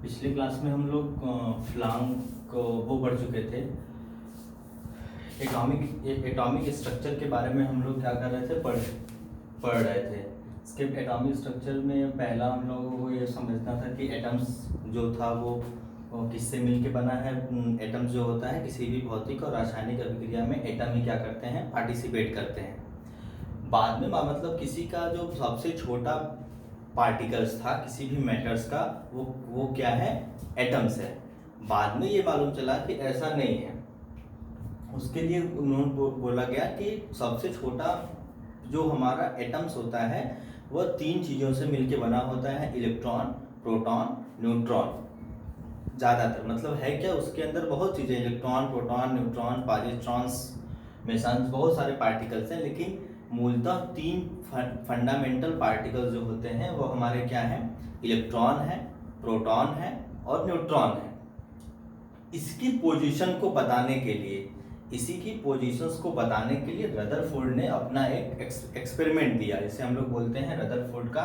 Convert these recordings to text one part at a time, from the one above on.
पिछले क्लास में हम लोग प्लांक वो पढ़ चुके थे। एटॉमिक स्ट्रक्चर के बारे में हम लोग क्या कर रहे थे, पढ़ रहे थे। इसके एटॉमिक स्ट्रक्चर में पहला हम लोगों को ये समझना था कि एटम्स जो था वो किससे मिलके बना है। एटम्स जो होता है किसी भी भौतिक और रासायनिक अभिक्रिया में एटम ही क्या करते हैं, पार्टिसिपेट करते हैं। बाद में मतलब किसी का जो सबसे छोटा पार्टिकल्स था किसी भी मैटर्स का, वो क्या है, एटम्स है। बाद में ये मालूम चला कि ऐसा नहीं है। उसके लिए उन्होंने बोला गया कि सबसे छोटा जो हमारा एटम्स होता है वह 3 चीज़ों से मिलके बना होता है, इलेक्ट्रॉन, प्रोटॉन, न्यूट्रॉन। ज़्यादातर मतलब है क्या, उसके अंदर बहुत चीज़ें, electron, proton, neutron, positrons, masons, बहुत सारे पार्टिकल्स हैं। लेकिन मूलतः 3 फंडामेंटल पार्टिकल्स जो होते हैं वो हमारे क्या हैं, इलेक्ट्रॉन है, प्रोटॉन है और न्यूट्रॉन है। इसकी पोजीशन को बताने के लिए, इसी की पोजीशंस को बताने के लिए रदरफोर्ड ने अपना एक एक्सपेरिमेंट दिया, जिसे हम लोग बोलते हैं रदरफोर्ड का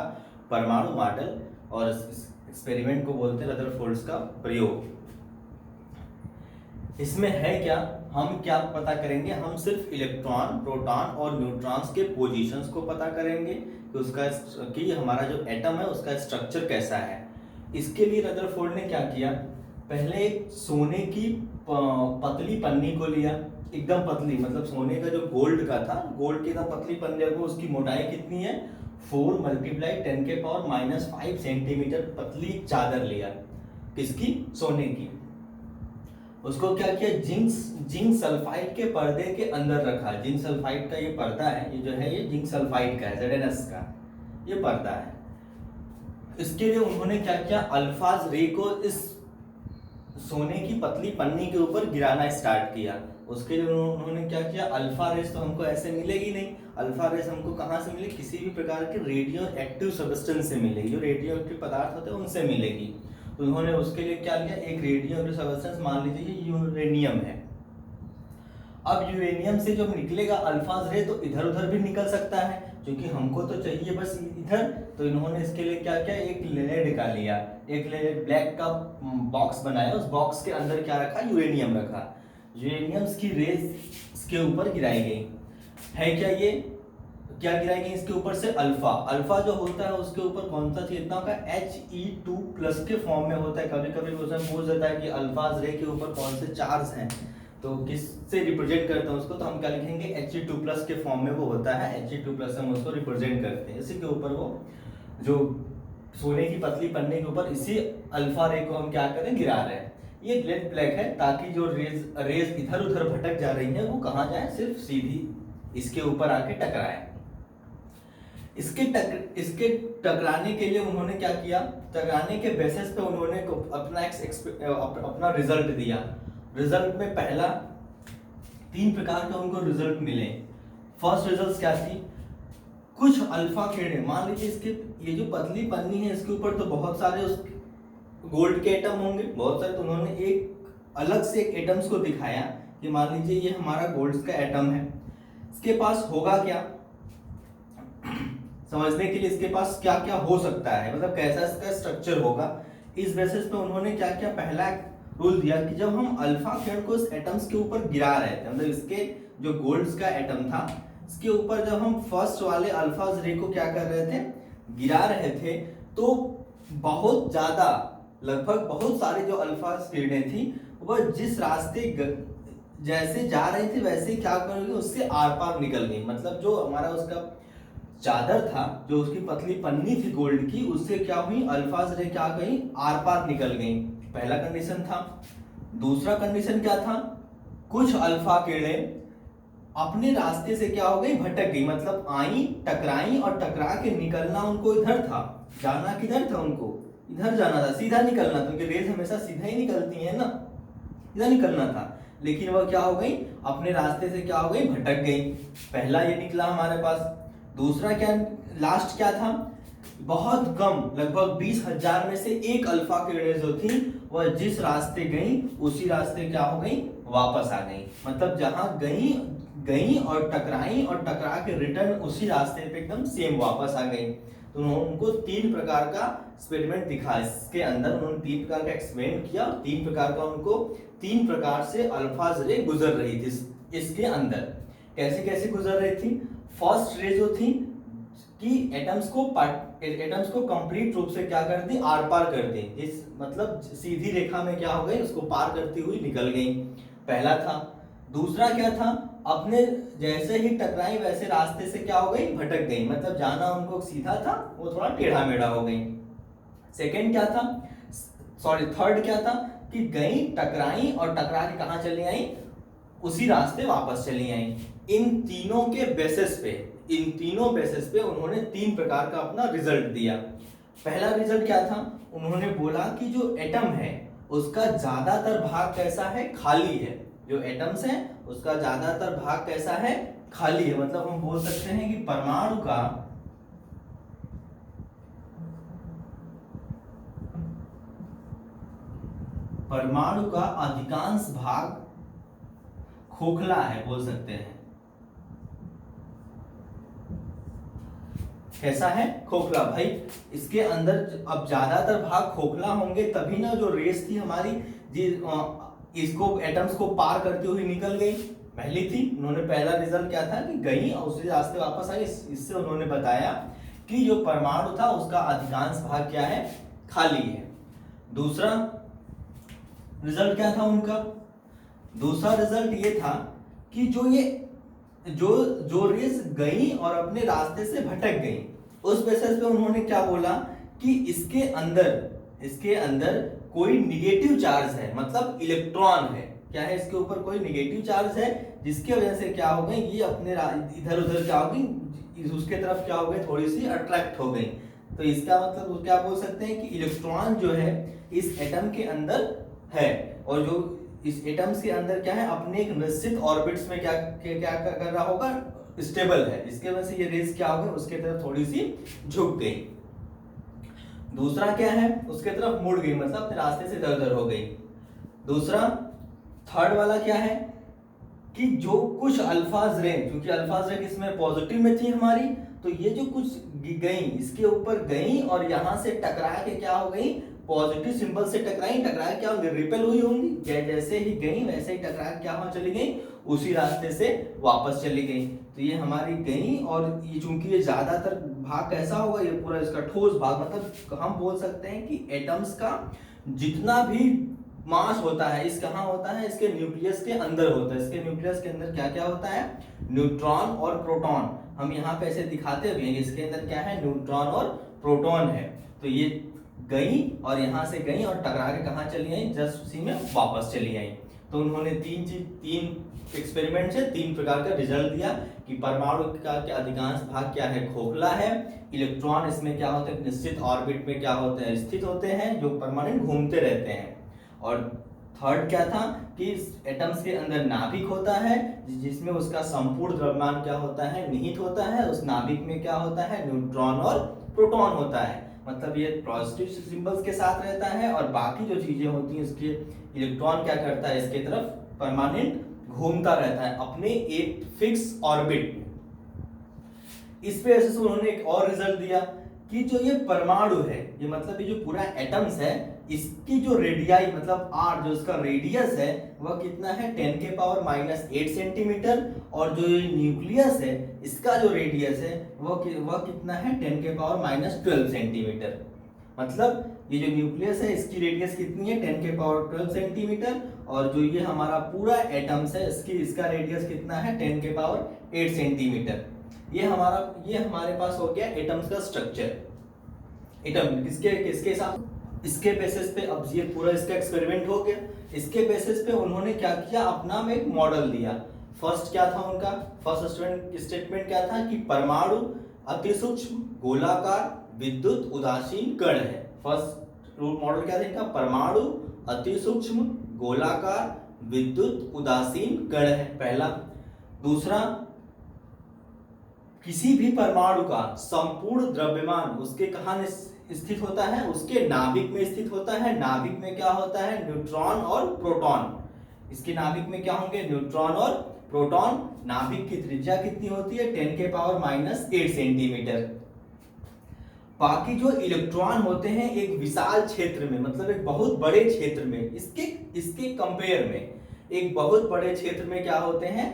परमाणु मॉडल, और इस एक्सपेरिमेंट को बोलते हैं रदरफोर्ड का प्रयोग। इसमें है क्या, हम क्या पता करेंगे, हम सिर्फ इलेक्ट्रॉन, प्रोटॉन और न्यूट्रॉन्स के पोजीशंस को पता करेंगे कि उसका कि हमारा जो एटम है उसका स्ट्रक्चर कैसा है। इसके लिए रदरफोर्ड ने क्या किया, पहले एक सोने की पतली पन्नी को लिया, एकदम पतली, मतलब सोने का जो गोल्ड का था, गोल्ड की एकदम पतली पन्नी को, उसकी मोटाई कितनी है, 4 × 10⁻⁵ सेंटीमीटर पतली चादर लिया, किसकी, सोने की। उसको क्या किया, जिंक सल्फाइड के पर्दे के अंदर रखा। जिंक सल्फाइड का ये पर्दा है, ये जो है ये जिंक सल्फाइड का है, ZnS का ये पर्दा है। इसके लिए उन्होंने क्या किया, अल्फाज रे को इस सोने की पतली पन्नी के ऊपर गिराना स्टार्ट किया। उसके लिए उन्होंने क्या किया, अल्फा रेस तो हमको ऐसे मिलेगी नहीं, अल्फा रेस हमको कहाँ से मिलेगी, किसी भी प्रकार के रेडियो एक्टिव सब्सटेंस से मिलेगी, जो रेडियो एक्टिव पदार्थ होते हैं उनसे मिलेगी। तो उन्होंने उसके लिए क्या लिया, एक रेडियो एक्टिव सब्सटेंस, मान लीजिए ये यूरेनियम है। अब यूरेनियम से जब निकलेगा अल्फाज रे तो इधर उधर भी निकल सकता है, क्योंकि हमको तो चाहिए बस इधर। तो इन्होंने इसके लिए क्या किया, एक लेड का लिया, एक लेड ब्लैक का बॉक्स बनाया, उस बॉक्स के अंदर क्या रखा, यूरेनियम रखा। यूरेनियम की रेस इसके ऊपर गिराई गई है। क्या ये क्या गिराई गई इसके ऊपर से, अल्फा जो होता है उसके ऊपर कौन सा चेतना का, He2+ के फॉर्म में होता है। कभी कभी क्वेश्चन पूछ देता है कि अल्फाज रे के ऊपर कौन से चार्ज हैं, तो किससे रिप्रेजेंट करते हैं उसको, तो हम क्या लिखेंगे, He2+ के फॉर्म में वो होता है, He2+ हम उसको रिप्रेजेंट करते हैं। इसी के ऊपर वो जो सोने की पतली पन्नी के ऊपर इसी अल्फा रे को हम क्या करें, गिरा रहे हैं। ये लेड ब्लैक है, ताकि जो रेज इधर उधर भटक जा रही है वो कहाँ जाए, सिर्फ सीधी इसके ऊपर आके टकराए। इसके टकराने के लिए उन्होंने क्या किया, टकराने के बेसिस पे उन्होंने अपना रिजल्ट दिया। रिजल्ट में पहला 3 प्रकार के उनको रिजल्ट मिले। फर्स्ट रिजल्ट क्या थी, कुछ अल्फा किरणें, मान लीजिए इसके ये जो पतली पन्नी है इसके ऊपर तो बहुत सारे उस गोल्ड के एटम होंगे, बहुत सारे। तो उन्होंने एक अलग से एक एटम्स को दिखाया कि मान लीजिए ये हमारा गोल्ड का एटम है, इसके पास होगा क्या, समझने के लिए इसके पास क्या क्या हो सकता है, मतलब कैसा इसका स्ट्रक्चर होगा। इस बेसिस पे उन्होंने क्या किया, पहला रूल दिया कि जब हम अल्फा किरण को इस एटम्स के ऊपर गिरा रहे थे, मतलब इसके जो गोल्ड का एटम था इसके ऊपर जब हम फर्स्ट वाले अल्फा रे को क्या कर रहे थे, गिरा रहे थे, तो बहुत ज्यादा, लगभग बहुत सारे जो अल्फा किरणें थी वह जिस रास्ते जैसे जा रही थी वैसे क्या कर रही, उससे आर पार निकल गई। मतलब जो हमारा उसका चादर था, जो उसकी पतली पन्नी थी गोल्ड की, उससे क्या हुई, अल्फाज रे क्या गई, आर पार निकल गई। पहला कंडीशन था। दूसरा कंडीशन क्या था, कुछ अल्फा किरणें अपने रास्ते से क्या हो गई, भटक गई, मतलब आई, टकराई और टकरा के निकलना उनको इधर था, जाना किधर था, उनको इधर जाना था, सीधा निकलना था, क्योंकि रेस हमेशा सीधा ही निकलती है ना, इधर निकलना था। लेकिन वह क्या हो गई, अपने रास्ते से क्या हो गई, भटक गई। पहला ये निकला हमारे पास। दूसरा क्या, लास्ट क्या था, बहुत कम, लगभग 20,000 में से एक अल्फा किरणें जो थी वह जिस रास्ते गई उसी रास्ते क्या हो गई, वापस आ गई। मतलब जहां गई और टकराई और टकरा के रिटर्न उसी रास्ते पे एकदम सेम वापस आ गई। तो उन्होंने उनको 3 प्रकार का एक्सपेरिमेंट दिखा, इसके अंदर उन्होंने 3 प्रकार का एक्सपेरिमेंट किया, 3 प्रकार का उनको 3 प्रकार से अल्फा रे गुजर रही थी इसके अंदर। कैसे कैसे गुजर रही थी? फर्स्ट रे जो थी कि एटम्स को कंप्लीट रूप से क्या कर दी, आर पार कर दी, जिस मतलब सीधी रेखा में क्या हो गई, उसको पार करती हुई निकल गई, पहला था। दूसरा क्या था, अपने जैसे ही टकराई वैसे रास्ते से क्या हो गई, भटक गई, मतलब जाना उनको सीधा था वो थोड़ा टेढ़ा मेढ़ा हो गई। सेकंड क्या था, थर्ड क्या था कि गई, टकराई और टकरा के कहां चली आई, उसी रास्ते वापस चली आई। इन तीनों बेसिस पे उन्होंने 3 प्रकार का अपना रिजल्ट दिया। पहला रिजल्ट क्या था, उन्होंने बोला कि जो एटम है उसका ज्यादातर भाग कैसा है, खाली है। जो एटम्स है उसका ज्यादातर भाग कैसा है, खाली है। मतलब हम बोल सकते हैं कि परमाणु का अधिकांश भाग खोखला है, बोल सकते हैं। कैसा है, खोखला। भाई इसके अंदर अब ज्यादातर भाग खोखला होंगे तभी ना जो रेस थी हमारी इसको एटम्स को पार करती हुई निकल गई, पहली थी। उन्होंने पहला रिजल्ट क्या था कि गई और उसी रास्ते वापस आई। इससे उन्होंने बताया कि जो परमाणु था उसका अधिकांश भाग क्या है, खाली है। दूसरा रिजल्ट क्या था उनका, दूसरा रिजल्ट ये था कि जो रेस गई और अपने रास्ते से भटक गई, उस बेसिस पे उन्होंने क्या बोला कि इसके अंदर कोई निगेटिव चार्ज है, मतलब इलेक्ट्रॉन है। क्या है, इसके ऊपर कोई निगेटिव चार्ज है, जिसकी वजह से क्या हो गई, ये अपने इधर उधर क्या हो गई, उसके तरफ क्या हो गई, थोड़ी सी अट्रैक्ट हो गई। तो इसका मतलब क्या बोल सकते हैं कि इलेक्ट्रॉन जो है इस एटम के अंदर है, और जो इस एटम्स के अंदर क्या है, अपने एक निश्चित ऑर्बिट्स में क्या कर रहा होगा, स्टेबल है। इसके वजह से ये रेस क्या हो गई, उसके तरफ थोड़ी सी झुक गई। दूसरा क्या है, उसके तरफ मुड़ गई, मतलब अपने रास्ते से इधर उधर हो गई। दूसरा, थर्ड वाला क्या है कि जो कुछ अल्फाज रे, क्योंकि अल्फाज रे किसमें, पॉजिटिव में थी हमारी, तो ये जो कुछ गई इसके ऊपर गई और यहां से टकरा के क्या हो गई, पॉजिटिव सिंबल से टकरा क्या होंगे, रिपेल हुई होंगी। जैसे ही गई वैसे ही टकरा क्या वहां चली गई, उसी रास्ते से वापस चली गई। तो ये हमारी गई, और ये चूंकि ये ज्यादातर भाग कैसा होगा, ये पूरा इसका ठोस भाग, मतलब हम बोल सकते हैं कि एटम्स का जितना भी मास होता है इस कहाँ होता है, इसके न्यूक्लियस के अंदर होता है। इसके न्यूक्लियस के अंदर क्या क्या होता है, न्यूट्रॉन और प्रोटॉन। हम यहाँ पे ऐसे दिखाते भी हैं, इसके अंदर क्या है, न्यूट्रॉन और प्रोटॉन है। तो ये गई और यहाँ से गई और टकरा के कहाँ चली आई, जस्ट उसी में वापस चली आई। तो उन्होंने तीन एक्सपेरिमेंट से 3 प्रकार का रिजल्ट दिया कि परमाणु का अधिकांश भाग क्या है, खोखला है। इलेक्ट्रॉन इसमें क्या होते हैं, निश्चित ऑर्बिट में क्या होते हैं, स्थित होते हैं, जो परमानेंट घूमते रहते हैं। और थर्ड क्या था कि एटम्स के अंदर नाभिक होता है, जिसमें उसका संपूर्ण द्रव्यमान क्या होता है, निहित होता है। उस नाभिक में क्या होता है, न्यूट्रॉन और प्रोटॉन होता है। मतलब ये पॉजिटिव सिंबल्स के साथ रहता है, और बाकी जो चीजें होती हैं इसके इलेक्ट्रॉन क्या करता है, इसके तरफ परमानेंट घूमता रहता है अपने एक फिक्स ऑर्बिट में। इस पे ऐसे उन्होंने एक और रिजल्ट दिया कि जो ये परमाणु है, ये मतलब ये जो पूरा एटम्स है, इसकी जो रेडियाई मतलब आर, जो इसका रेडियस है वह कितना है, 10⁻⁻8 सेंटीमीटर। और जो ये न्यूक्लियस है इसका जो रेडियस है वह कितना है, 10⁻12 सेंटीमीटर। मतलब ये जो न्यूक्लियस है इसकी रेडियस कितनी है, 10⁻12 सेंटीमीटर। और जो ये हमारा पूरा एटम्स है इसका रेडियस कितना है, 10⁻8 सेंटीमीटर। ये हमारे पास हो गया एटम्स का स्ट्रक्चर। एटम किसके साथ, इसके बेसिस पे अब ये पूरा इसका एक्सपेरिमेंट हो गया। इसके बेसिस पे उन्होंने क्या किया, अपना में एक मॉडल दिया। फर्स्ट क्या था उनका, फर्स्ट स्टेटमेंट क्या था कि परमाणु अति सूक्ष्म गोलाकार विद्युत उदासीन कण है। फर्स्ट मॉडल क्या था इनका, परमाणु अति सूक्ष्म गोलाकार विद्युत उदासीन कण है, पहला। दूसरा, किसी भी परमाणु का संपूर्ण द्रव्यमान उसके कहां स्थित होता है, उसके नाभिक में स्थित होता है। नाभिक में क्या होता है, न्यूट्रॉन और प्रोटॉन। इसके नाभिक में क्या होंगे, न्यूट्रॉन और प्रोटॉन। नाभिक की त्रिज्या कितनी होती है, 10⁻⁻8 सेंटीमीटर। बाकी जो इलेक्ट्रॉन होते हैं एक विशाल क्षेत्र में, मतलब एक बहुत बड़े क्षेत्र में, इसके कंपेयर में एक बहुत बड़े क्षेत्र में क्या होते हैं,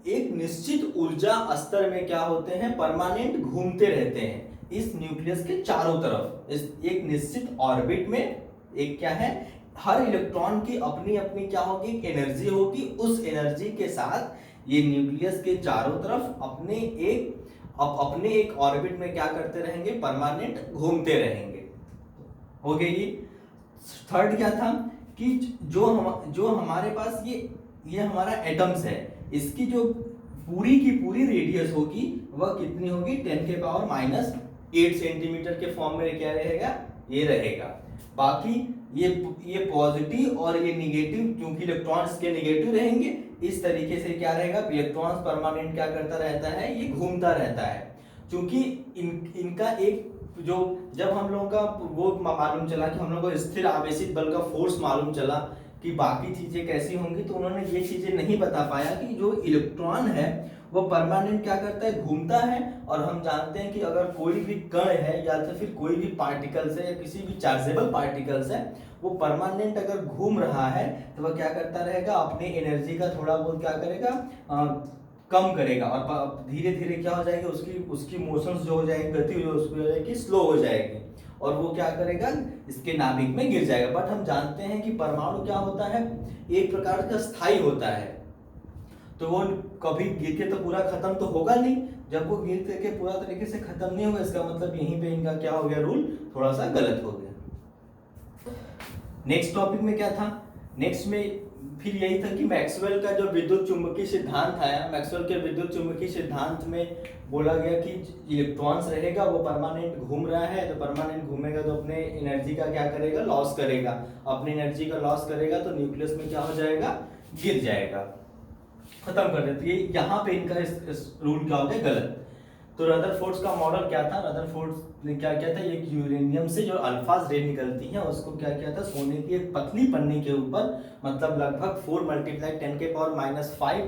एक निश्चित ऊर्जा स्तर में क्या होते हैं, परमानेंट घूमते रहते हैं इस न्यूक्लियस के चारों तरफ, इस एक निश्चित ऑर्बिट में। एक क्या है, हर इलेक्ट्रॉन की अपनी अपनी क्या होगी, एनर्जी होगी। उस एनर्जी के साथ ये न्यूक्लियस के चारों तरफ अपने एक ऑर्बिट में क्या करते रहेंगे, परमानेंट घूमते रहेंगे। हो गई ये। थर्ड क्या था कि जो हमारे पास ये हमारा एटम्स है, इसकी जो पूरी की पूरी रेडियस होगी वह कितनी होगी, 10⁻⁸ सेंटीमीटर के फॉर्म में क्या रहेगा, ये रहेगा। बाकी ये पॉजिटिव और ये निगेटिव, क्योंकि इलेक्ट्रॉन्स के निगेटिव रहेंगे, इस तरीके से क्या रहेगा, इलेक्ट्रॉन्स परमानेंट क्या करता रहता है, ये घूमता रहता है। क्योंकि इनका एक जो जब हम लोगों का वो मालूम चला कि हम लोगों को स्थिर आवेशित बल का फोर्स मालूम चला कि बाकी चीजें कैसी होंगी, तो उन्होंने ये चीजें नहीं बता पाया कि जो इलेक्ट्रॉन है वो परमानेंट क्या करता है, घूमता है। और हम जानते हैं कि अगर कोई भी कण है या तो फिर कोई भी पार्टिकल्स है या किसी भी चार्जेबल पार्टिकल्स है, वो परमानेंट अगर घूम रहा है तो वह क्या करता रहेगा, अपनी एनर्जी का थोड़ा बहुत क्या करेगा, कम करेगा, और धीरे धीरे क्या हो जाएगी, उसकी मोशंस जो हो जाएगी, गति जो उसकी हो जाएगी, स्लो हो जाएगी, और वो क्या करेगा, इसके नाभिक में गिर जाएगा। बट हम जानते हैं कि परमाणु क्या होता है, एक प्रकार का स्थायी होता है, तो वो कभी गिर के तो पूरा खत्म तो होगा नहीं। जब वो गिर के पूरा तरीके से खत्म नहीं होगा, इसका मतलब यहीं पे इनका क्या हो गया, रूल थोड़ा सा गलत हो गया। नेक्स्ट टॉपिक में क्या था, नेक्स्ट में फिर यही था कि मैक्सवेल का जो विद्युत चुंबकीय सिद्धांत आया, मैक्सवेल के विद्युत चुंबकीय सिद्धांत में बोला गया कि इलेक्ट्रॉन्स रहेगा, वो परमानेंट घूम रहा है, तो परमानेंट घूमेगा तो अपने एनर्जी का क्या करेगा, लॉस करेगा। अपनी एनर्जी का लॉस करेगा तो न्यूक्लियस में क्या हो जाएगा, गिर जाएगा, खत्म कर देती है। यहाँ पे इनका इस रूल क्या हो गया, गलत। तो रदरफोर्ड का मॉडल क्या था, रदरफोर्ड ने क्या किया था, एक यूरेनियम से जो अल्फा रे निकलती है उसको क्या किया था, सोने की एक पतली पन्नी के ऊपर, मतलब लगभग 4 × 10⁻⁵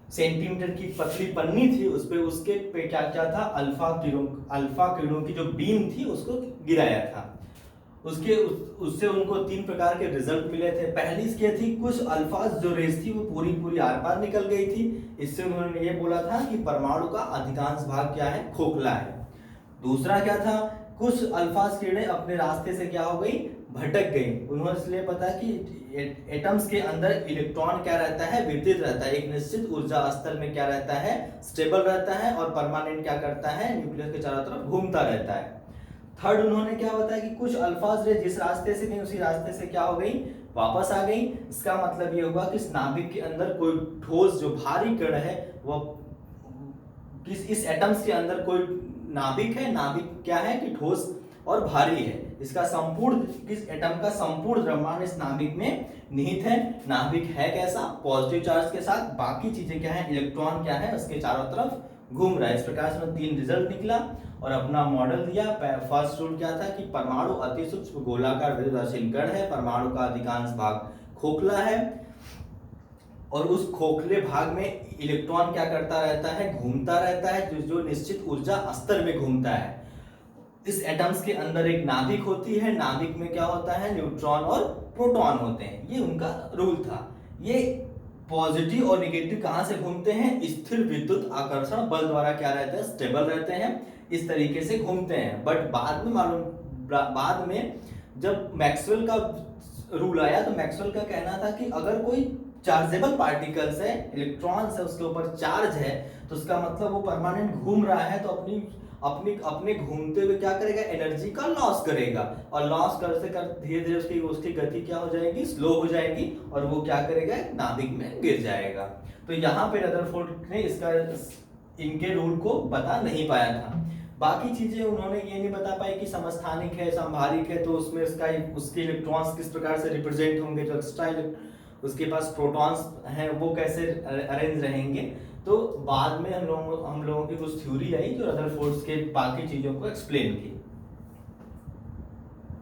सेंटीमीटर की पतली पन्नी थी, उस पे उसके पे क्या क्या था, अल्फा किरणों की जो बीम थी उसको गिराया था। उससे उनको 3 प्रकार के रिजल्ट मिले थे। पहली क्या थी, कुछ अल्फाज जो रेस थी वो पूरी आर पार निकल गई थी। इससे उन्होंने ये बोला था कि परमाणु का अधिकांश भाग क्या है, खोखला है। दूसरा क्या था, कुछ अल्फाज किरणें अपने रास्ते से क्या हो गई, भटक गई। उन्होंने इसलिए पता कि एटम्स के अंदर इलेक्ट्रॉन क्या रहता है, वितरित रहता है, एक निश्चित ऊर्जा स्तर में क्या रहता है, स्टेबल रहता है, और परमानेंट क्या करता है, न्यूक्लियस के चारों तरफ घूमता रहता है। थर्ड उन्होंने क्या बताया कि कुछ अल्फाज रे जिस रास्ते से गई उसी रास्ते से क्या हो गई, वापस आ गई। इसका मतलब ये होगा कि इस नाभिक के अंदर कोई ठोस जो भारी कण है, वो इस एटम्स के अंदर कोई नाभिक है, नाभिक क्या है कि ठोस और भारी है। इसका इस एटम का संपूर्ण द्रव्यमान इस नाभिक में निहित है। नाभिक है कैसा, पॉजिटिव चार्ज के साथ, बाकी चीजें क्या है, इलेक्ट्रॉन क्या है, उसके चारों तरफ घूम रहा है। इस प्रकार से 3 रिजल्ट निकला और अपना मॉडल दिया। फर्स्ट रूल क्या था कि परमाणु अति सूक्ष्म गोलाकार विद्युदाशील कण है, परमाणु का अधिकांश भाग खोखला है, और उस खोखले भाग में इलेक्ट्रॉन क्या करता रहता है, घूमता रहता है, जो निश्चित ऊर्जा स्तर में घूमता है। इस एटम्स के अंदर एक नाभिक होती है, नाभिक में क्या होता है, न्यूट्रॉन और प्रोटॉन होते हैं। ये उनका रूल था। ये पॉजिटिव और नेगेटिव कहां से घूमते हैं, स्थिर विद्युत आकर्षण बल द्वारा क्या रहते हैं, स्टेबल रहते हैं, इस तरीके से घूमते हैं। बट बाद में जब मैक्सवेल का रूल आया, तो मैक्सवेल का कहना था कि अगर कोई चार्जेबल पार्टिकल्स है, इलेक्ट्रॉन्स है, उसके ऊपर चार्ज है, तो उसका मतलब वो परमानेंट घूम रहा है, तो अपने घूमते हुए क्या करेगा, एनर्जी का लॉस करेगा, और लॉस करते धीरे धीरे उसकी गति क्या हो जाएगी, स्लो हो जाएगी, और वो क्या करेगा, नाभिक में गिर जाएगा। तो यहाँ पे रदरफोर्ड ने इनके रूल को बता नहीं पाया था। बाकी चीजें उन्होंने ये नहीं बता पाई कि समस्थानिक है, संभारिक है, तो उसमें उसके इलेक्ट्रॉन्स किस प्रकार से रिप्रेजेंट होंगे, जो एक्स्ट्रा उसके पास प्रोटॉन्स हैं वो कैसे अरेंज रहेंगे। तो बाद में हम लोगों की कुछ थ्योरी आई जो रदरफोर्ड के बाकी चीजों को एक्सप्लेन की।